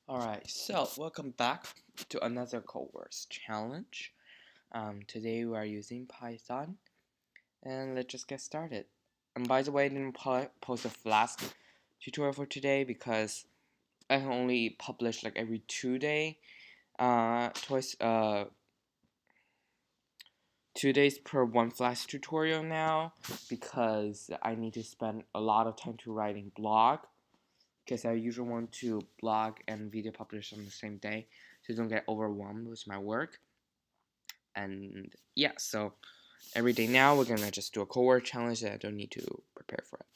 Alright, so welcome back to another Codewords challenge. Today we are using Python, and let's just get started. And by the way, I didn't post a Flask tutorial for today because I can only publish like every 2 day, twice, 2 days per one Flask tutorial now because I need to spend a lot of time to writing blog. Because I usually want to blog and video publish on the same day, so don't get overwhelmed with my work. And yeah, so every day now we're gonna just do a Codeword challenge that I don't need to prepare for it.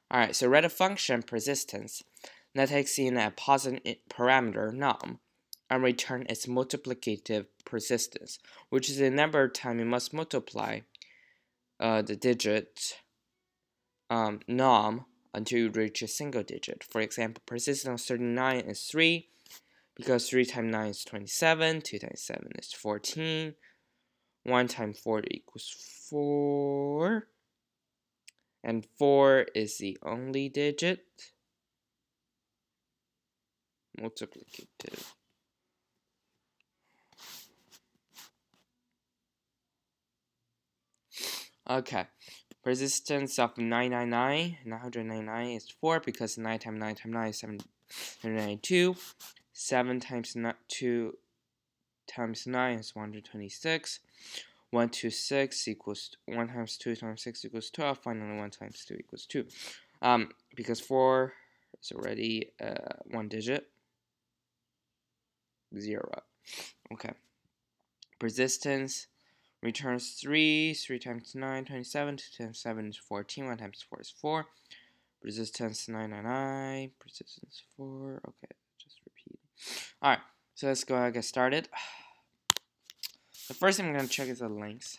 Alright, so write a function persistence that takes in a positive parameter num and return its multiplicative persistence, which is the number of times you must multiply the digit num until you reach a single digit. For example, persistence 39 is 3, because 3 times 9 is 27, 2 times 7 is 14, 1 times 4 equals 4, and 4 is the only digit multiplicative. Okay, persistence of 999 is 4, because 9 times 9 times 9 is 792. 7 times 2 times 9 is 126. 126 equals 1 times 2 times 6 equals 12. Finally, 1 times 2 equals 2. Because 4 is already one digit. 0. Okay. Persistence returns 3. 3 times 9, 27. 2 times 7 is 14. 1 times 4 is 4. Persistence 999. Persistence 4. Okay, just repeat. Alright, so let's go ahead and get started. The first thing I'm going to check is the length.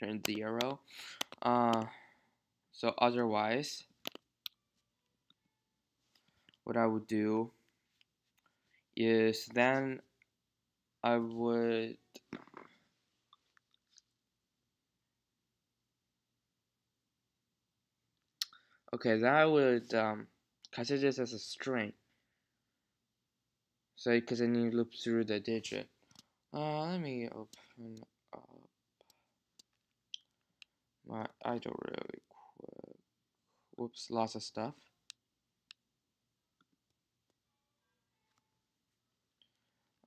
Turn 0. So otherwise, what I would do is then I would then I would consider this as a string. So because I need to loop through the digit. Let me open up my idle really quick. Whoops, lots of stuff.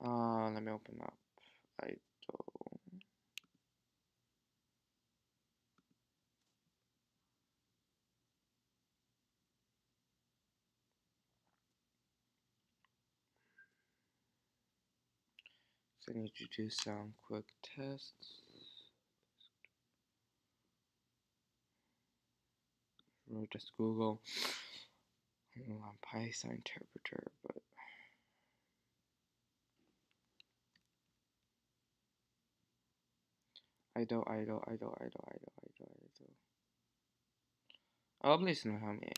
Let me open up idle. So I need to do some quick tests. Or just Google Python interpreter, but idle. Oh, please don't help me.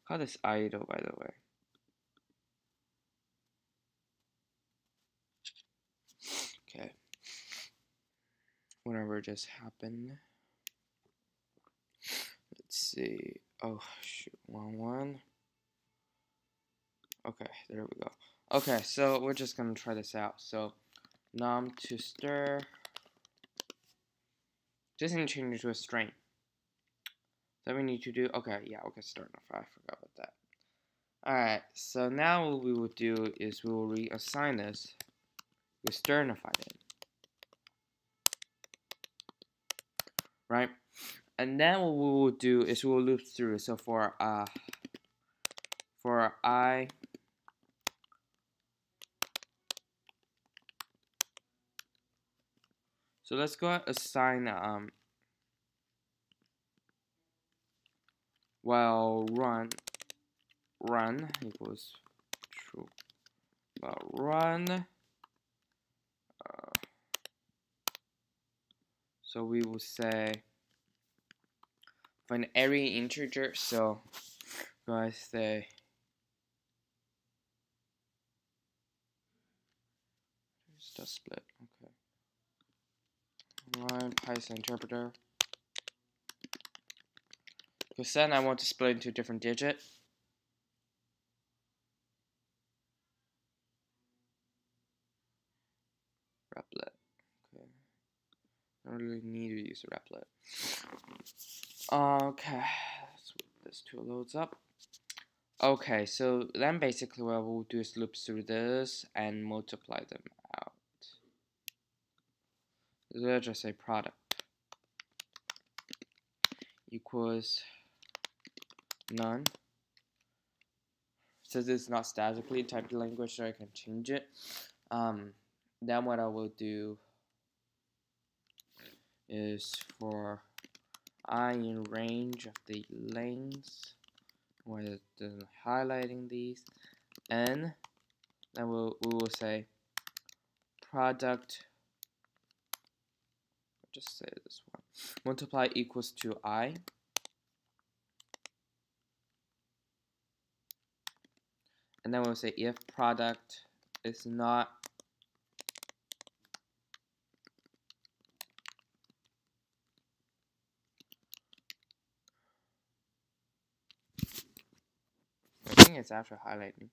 How does idle, by the way? Okay. Whatever just happened. Let's see. Oh, shoot. One. Okay, there we go. Okay, so we're just gonna try this out. So, num to stir. Just need to change it to a string. So we need to do. Okay, yeah, okay, start off. I forgot about that. Alright, so now what we will do is we will reassign this with sternify it. Right? And then what we will do is we will loop through. So for I, so let's go ahead and assign while run equals true. While run, so we will say for an array integer. So go ahead and say just split. Okay. Line Python interpreter. Because then I want to split into different digits. Replet. Okay. I don't really need to use a replet. Okay. Let's wait this tool loads up. Okay, so then basically what we'll do is loop through this and multiply them out. Let's just say product equals none. Since it's not statically typed language, so I can change it. Then what I will do is for I in range of the lanes, where the highlighting these, n, then we will say product. Just say this one. Multiply equals to I. And then we'll say if product is not I think it's after highlighting.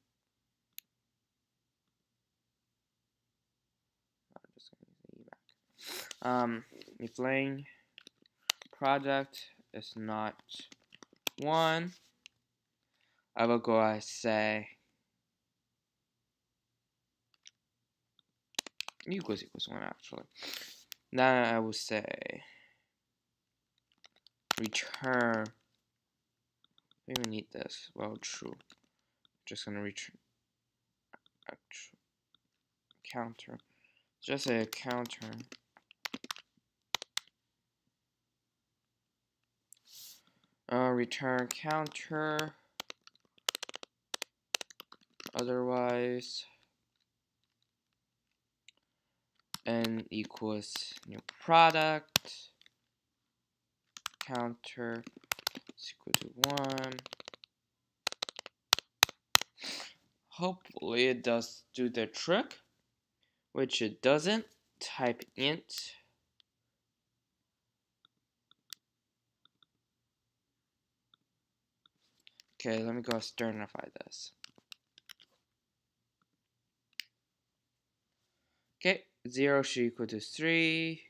I'm just gonna use the evac. If lang product is not 1, I will go and say equals 1 actually. Now I will say return. We even need this. Well, true. Just gonna return actual counter. Just say a counter. Return counter. Otherwise, n equals new product. Counter is equal to 1. Hopefully it does do the trick, which it doesn't. Type int. Okay, let me go externify this. Okay, 0 should equal to 3.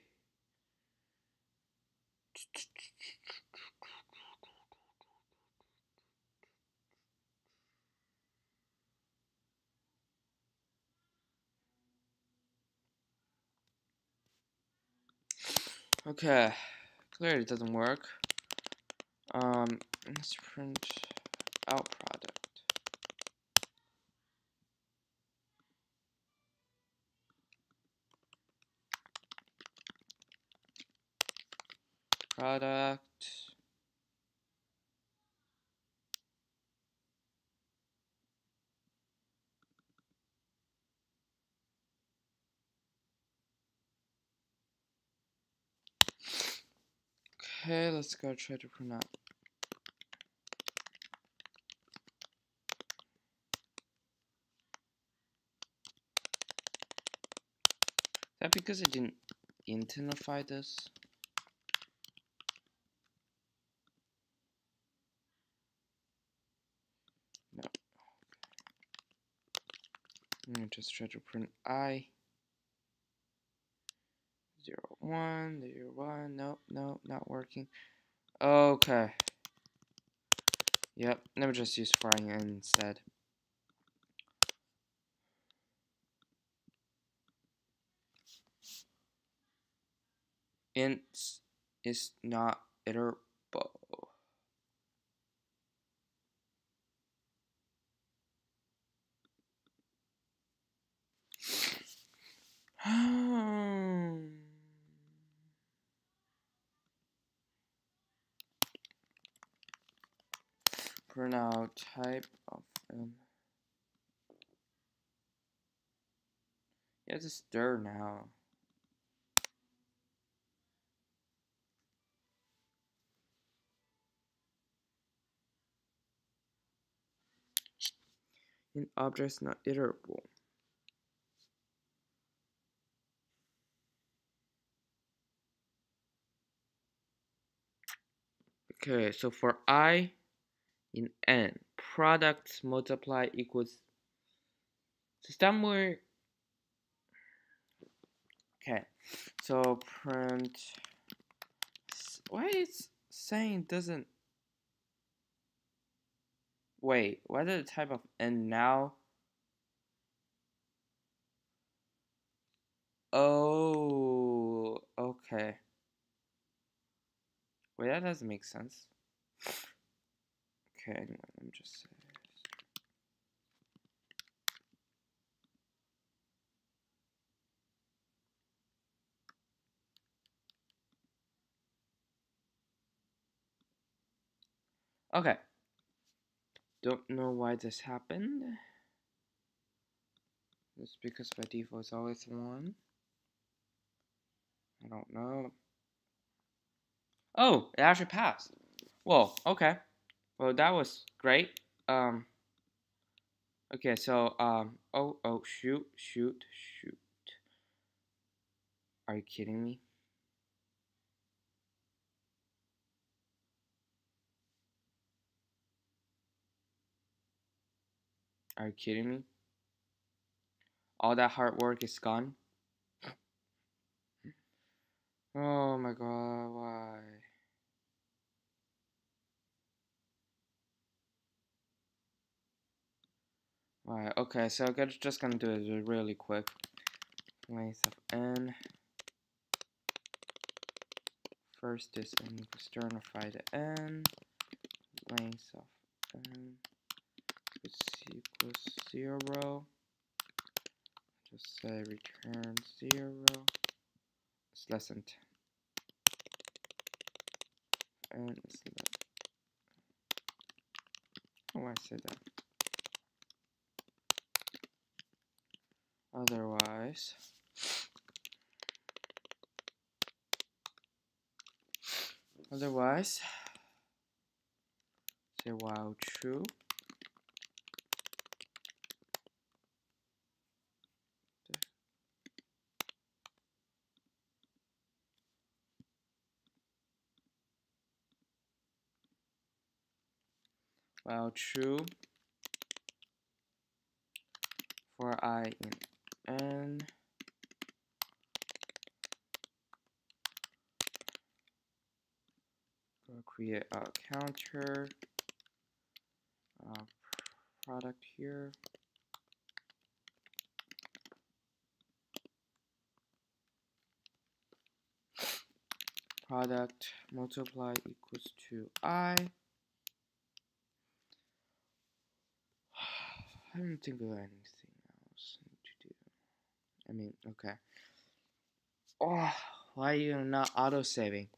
Okay, clearly it doesn't work. Let's print out product. Product. Okay, let's go try to print out. Is that because I didn't intensify this? No. I'm gonna just try to print I. 0, 1, 0, 1. Nope, nope, not working. Okay. Yep, let me just use frying in instead. Int is not iterable. Print out type of you have to stir now. Int object's not iterable. Okay, so for I in N, product multiply equals somewhere. Okay, so print. Why it's saying doesn't. Wait, what is the type of N now? Oh, okay. Wait, that doesn't make sense. Okay, anyway, let me just say. Okay. Don't know why this happened. It's because by default it's always 1. I don't know. Oh, it actually passed. Whoa, okay. Well, that was great. Okay, so, oh, shoot. Are you kidding me? Are you kidding me? All that hard work is gone? Oh my god, why? Why? Okay, so I'm just gonna do it really quick. Length of N. First is N equals sternify to N. Length of N equals 0. Just say return 0. It's less than 10. N is less. How do I say that? Otherwise, say while true. While true for I in N. Go create a counter product here. Product multiply equals to I. I don't think of anything else to do. I mean, okay. Oh, why are you not auto-saving?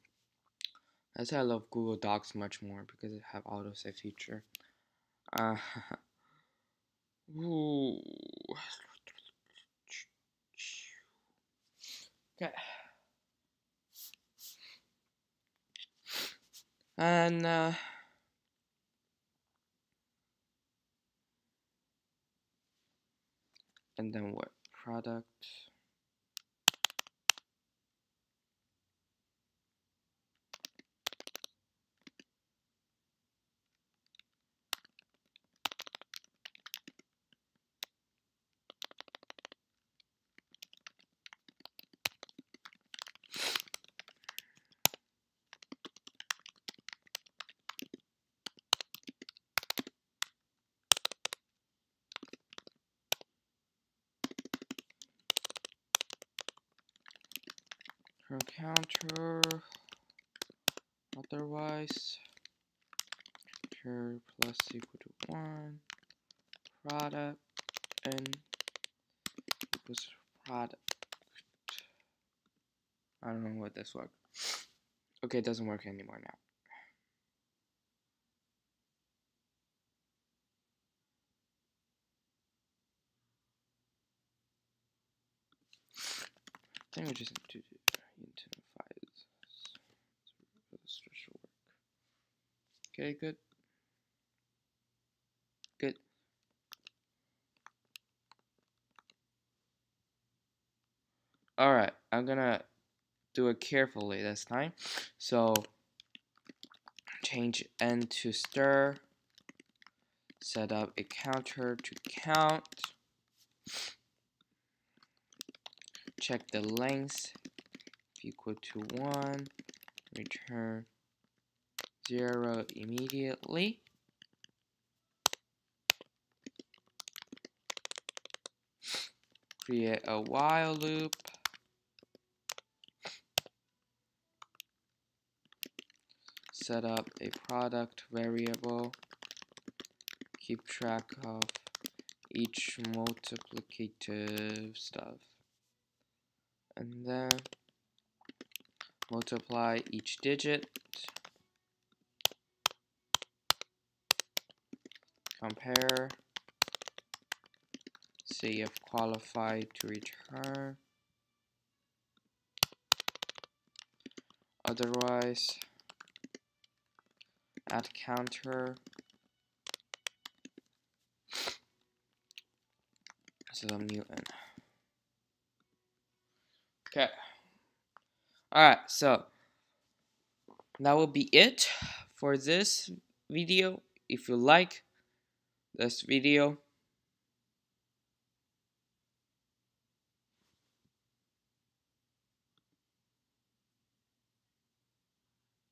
That's why I love Google Docs much more, because it have auto-save feature. Ooh. Okay. And then what? Product. Counter. Otherwise, here plus equal to 1. Product n equals product. I don't know what this works. Okay, it doesn't work anymore now. I think we just need to do files. This should work. Okay, good. Good. Alright, I'm gonna do it carefully this time. So change N to stir, set up a counter to count, check the length, if equal to 1, return 0 immediately. Create a while loop. Set up a product variable. Keep track of each multiplicative stuff. And then multiply each digit. Compare. See if qualified to return. Otherwise, add counter. Instead of Newton. Okay. Alright, so that will be it for this video. If you like this video,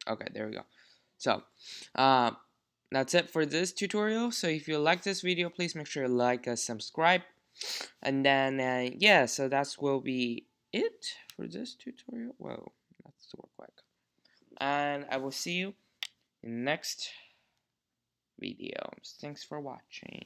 okay, there we go. So, that's it for this tutorial. So if you like this video, please make sure to like and subscribe. And then, yeah, so that will be it for this tutorial. Whoa, that's work quick. And I will see you in the next video. Thanks for watching.